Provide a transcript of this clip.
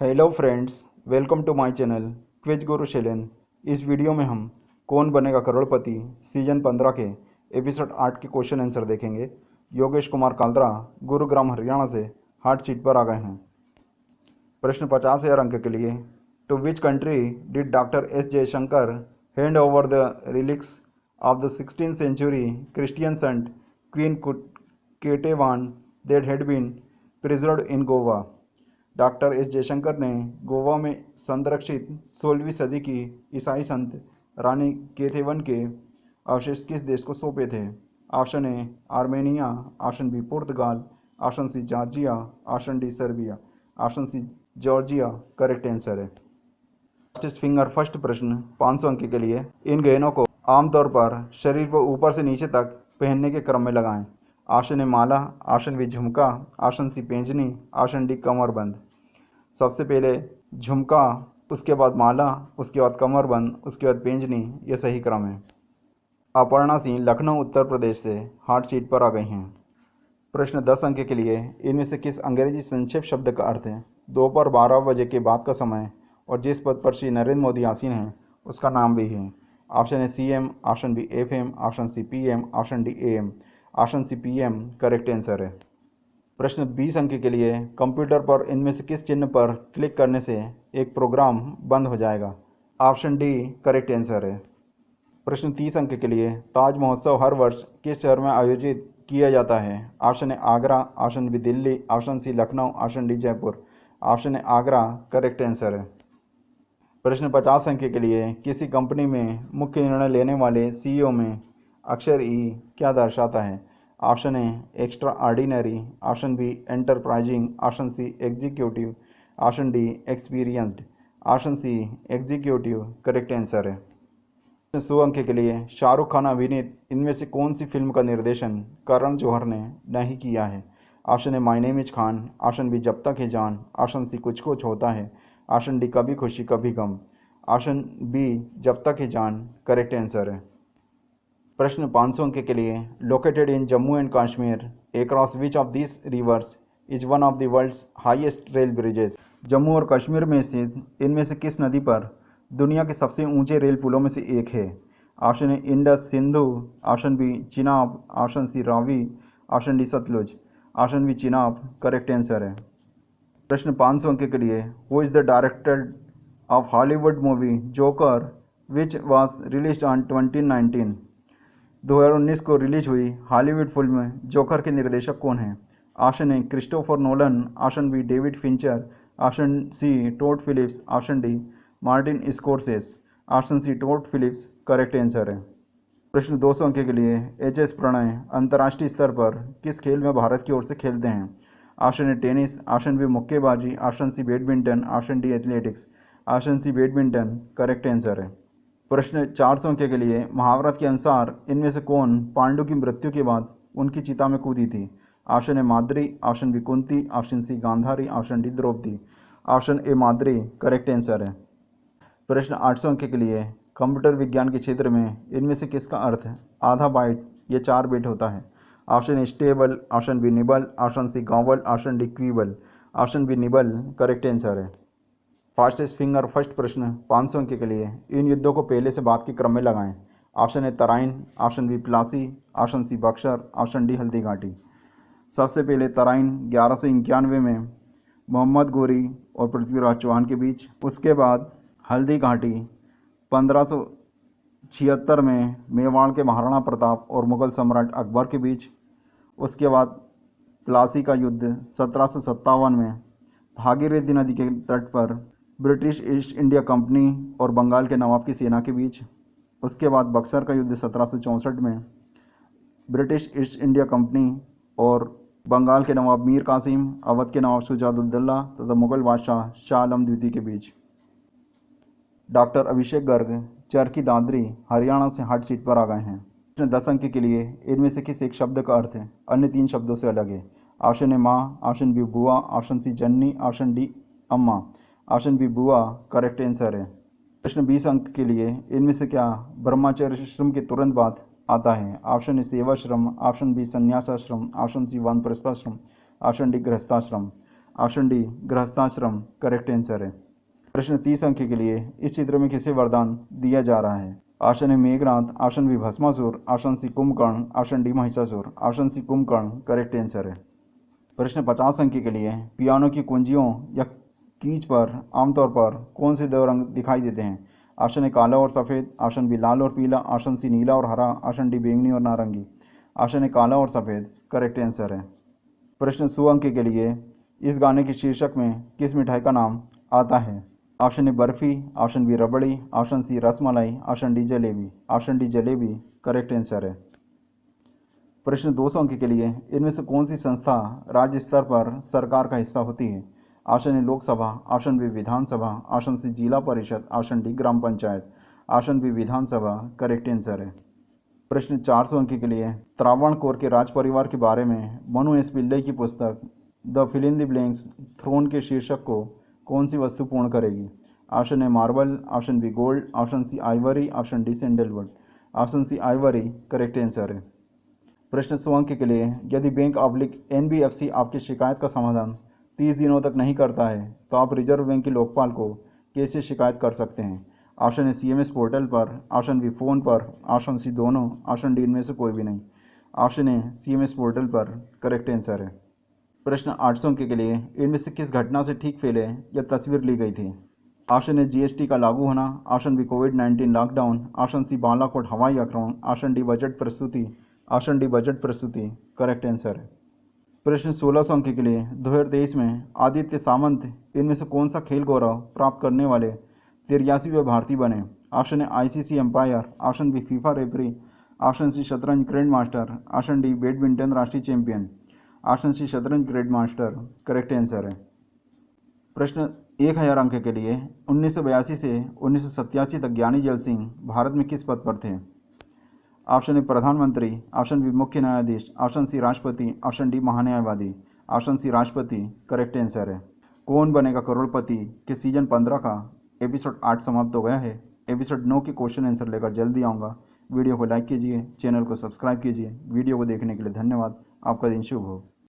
Hello friends, welcome to my channel quiz Guru Shailen. इस video में हम कौन बनेगा करोड़पति सीजन 15 के एपिसोड 8 के क्वेश्चन आंसर देखेंगे। योगेश कुमार काल्द्रा गुरुग्राम हरियाणा से हॉट सीट पर आ गए हैं। प्रश्न 50,000 अंक के लिए। To which country did doctor S Jaishankar hand over the relics of the 16th century Christian saint queen Ketevan that had been preserved in Goa? Doctor S Jaishankar ने गोवा में संरक्षित 16वीं सदी की ईसाई संत रानी केतेवन के अवशेष किस देश को सौंपे थे? Option A Armenia, option B पुर्तगाल, option C Georgia, option D Serbia, option C Georgia correct answer है। फास्टेस्ट फिंगर फर्स्ट प्रश्न 500 अंक के लिए। इन गहनों को आमतौर पर शरीर पर ऊपर से नीचे तक पहनने के क्रम में लगाएं। ऑप्शन ए माला, ऑप्शन बी झुमका, ऑप्शन सी पेंजनी, ऑप्शन डी कमरबंद। सबसे पहले झुमका, उसके बाद माला, उसके बाद कमरबंद, उसके बाद पेंजनी। यह सही क्रम है। अपर्णा सिंह लखनऊ उत्तर प्रदेश से हॉट सीट पर आ गई हैं। प्रश्न 10 अंक के लिए। इनमें से किस अंग्रेजी संक्षेप शब्द का अर्थ है दोपहर 12 बजे के बाद का समय और जिस पद पर श्री नरेंद्र मोदी आसीन हैं उसका नाम भी है? Option A CM, option B FM, option C PM, option D AM, option C PM correct answer है। प्रश्न 20 अंक के लिए। कंप्यूटर पर इनमें से किस चिन्ह पर क्लिक करने से एक प्रोग्राम बंद हो जाएगा? ऑप्शन डी करेक्ट आंसर है। प्रश्न 30 अंक के लिए। ताज महोत्सव हर वर्ष किस शहर में आयोजित किया जाता है? Option A Agra, option B Delhi, option C Lucknow, option D Jaipur, option A Agra correct answer है। प्रश्न 50 अंक के लिए। किसी कंपनी में मुख्य निर्णय लेने वाले CEO में अक्षर E क्या दर्शाता है? Option A extraordinary, option B enterprising, option C executive, option D experienced, option C executive correct answer है। 100 अंक के लिए। शाहरुख खान अभिनीत इनमें से कौन सी फिल्म का निर्देशन करण जौहर ने नहीं किया है? Option A my name is Khan, option B Jab Tak है जान, ऑप्शन सी कुछ कुछ होता है, ऑप्शन डी कभी खुशी कभी गम, ऑप्शन बी जब तक है जान करेक्ट आंसर है। प्रश्न 500 अंक के लिए। Located in Jammu and Kashmir across which of this rivers is one of the world's highest rail bridges? Jammu और कश्मीर में स्थित इनमें से किस नदी पर दुनिया के सबसे ऊंचे रेल पुलों में से एक है? Option A Indus Sindhu, option B Chenab, option C Ravi, option D Sutlej, option B Chenab correct answer है। प्रश्न 500 अंक के लिए। Who is the director of Hollywood movie Joker which was release on 2019? 2019 को रिलीज हुई हॉलीवुड फिल्म जोकर के निर्देशक कौन हैं? Option A Christopher Nolan, option B David Fincher, option C Todd Phillips, option D Martin Scorsese, option C Todd Phillips correct answer है। प्रश्न 200 अंक के लिए। HS प्रणय अंतर्राष्ट्रीय स्तर पर किस खेल में भारत की ओर से खेलते हैं? Option A tennis, option B मुक्केबाजी, option C badminton, option D athletics, option C badminton correct answer है। प्रश्न 400 अंक के लिए। महाभारत के अनुसार इनमें से कौन पांडु की मृत्यु के बाद उनकी चिता में कूदी थी? Option A Madri, option B Kunti, option C Gandhari, option D Draupadi, option A Madri correct answer है। प्रश्न 800 अंक के लिए। कंप्यूटर विज्ञान के क्षेत्र में इनमें से किसका अर्थ आधा बाइट या 4 बिट होता है? Option A stable, option B nibble, option C gobble, option D quibble, option B nibble correct answer है। फास्टेस्ट फिंगर फर्स्ट प्रश्न 500 अंक के लिए। इन युद्धों को पहले से बाद के क्रम में लगाएं। Option A Tarain, option B Plassey, option C Buxar, option D Haldi Ghati. सबसे पहले तराइन 1191 में मोहम्मद गोरी और पृथ्वीराज चौहान के बीच, उसके बाद हल्दी घाटी 1576 में मेवाड़ के महाराणा प्रताप और मुगल सम्राट अकबर के बीच, उसके बाद प्लासी का युद्ध 1757 में भागीरथी नदी के तट पर ब्रिटिश ईस्ट इंडिया कंपनी और बंगाल के नवाब की सेना के बीच, उसके बाद बक्सर का युद्ध 1764 में ब्रिटिश ईस्ट इंडिया कंपनी और बंगाल के नवाब मीर कासिम, अवध के नवाब शुजाउद्दौला तथा मुगल बादशाह शाह आलम द्वितीय के बीच। डॉक्टर अभिषेक गर्ग चरखी दादरी हरियाणा से हॉट सीट पर आ गए हैं। प्रश्न 10 अंक के लिए। इनमें से किस एक शब्द का अर्थ अन्य 3 शब्दों से अलग है? ऑप्शन ए माँ, ऑप्शन बी बुआ, ऑप्शन सी जननी, ऑप्शन डी अम्मा, ऑप्शन बी बुआ करेक्ट आंसर है। प्रश्न 20 अंक के लिए। इनमें से क्या ब्रह्मचर्य श्रम के तुरंत बाद आता है? ऑप्शन ए सेवाश्रम, ऑप्शन बी संन्यासाश्रम, ऑप्शन सी वानप्रस्थाश्रम, ऑप्शन डी गृहस्थाश्रम, ऑप्शन डी गृहस्थाश्रम करेक्ट आंसर है। प्रश्न 30 अंक के लिए इस चित्र में किसे वरदान दिया जा रहा है? Option A Meghnad, option B Bhasmasur, option C Kumbhakarna, option D Mahishasur, option C Kumbhakarna correct answer है। प्रश्न 50 अंक के लिए पियानो की कुंजियों या कीज पर आमतौर पर कौन से दो रंग दिखाई देते हैं? ऑप्शन ए काला और सफ़ेद, ऑप्शन बी लाल और पीला, ऑप्शन सी नीला और हरा, ऑप्शन डी बैंगनी और नारंगी। ऑप्शन ए काला और सफ़ेद करेक्ट आंसर है। प्रश्न 100 अंक के लिए इस गाने के शीर्षक में किस मिठाई का नाम आता है? Option A barfi, option B rabri, option C rasmalai, option D jalebi. Option D jalebi correct answer है। प्रश्न 200 अंक के लिए इनमें से कौन सी संस्था राज्य स्तर पर सरकार का हिस्सा होती है? Option A Lok Sabha, option B Vidhan Sabha, option C Zila Parishad, option D Gram Panchayat. Option B Vidhan Sabha correct answer है। प्रश्न 400 अंक के लिए त्रावणकोर के राज परिवार के बारे में मनु एस पिल्लई की पुस्तक the fill in the blanks throne के शीर्षक को कौन सी वस्तु पूर्ण करेगी? Option A marble, option B gold, option C ivory, option D sandalwood. Option C ivory correct answer है। प्रश्न 100 अंक के लिए यदि बैंक NBFC आपकी शिकायत का समाधान 30 दिनों तक नहीं करता है तो आप रिजर्व बैंक के लोकपाल को कैसे शिकायत कर सकते हैं? ऑप्शन ए CMS पोर्टल पर, ऑप्शन बी फ़ोन पर, ऑप्शन सी दोनों, ऑप्शन डी इनमें से कोई भी नहीं। ऑप्शन ए CMS पोर्टल पर करेक्ट आंसर है। प्रश्न 800 अंक के लिए इनमें से किस घटना से ठीक पहले यह तस्वीर ली गई थी? ऑप्शन ए GST का लागू होना, ऑप्शन बी कोविड-19 लॉकडाउन, ऑप्शन सी बालाकोट हवाई आक्रमण, ऑप्शन डी बजट प्रस्तुति, ऑप्शन डी बजट प्रस्तुति करेक्ट आंसर है। प्रश्न 1600 अंक के लिए 2023 में आदित्य सामंत इनमें से कौन सा खेल गौरव प्राप्त करने वाले 83वें भारतीय बने? Option A ICC umpire, option B FIFA referee, option C शतरंज grand master, option D badminton राष्ट्रीय चैंपियन। ऑप्शन सी शतरंज ग्रैंड मास्टर करेक्ट आंसर है। प्रश्न 1000 अंक के लिए 1982 से 1987 तक ज्ञानी जैल सिंह भारत में किस पद पर थे? ऑप्शन ए प्रधानमंत्री, ऑप्शन बी मुख्य न्यायाधीश, ऑप्शन सी राष्ट्रपति, ऑप्शन डी महान्यायवादी। ऑप्शन सी राष्ट्रपति करेक्ट आंसर है। कौन बनेगा करोड़पति के सीजन 15 का एपिसोड 8 समाप्त हो गया है। एपिसोड 9 के क्वेश्चन आंसर लेकर जल्दी आऊँगा। वीडियो को लाइक कीजिए, चैनल को सब्सक्राइब कीजिए। वीडियो को देखने के लिए धन्यवाद। आपका दिन शुभ हो।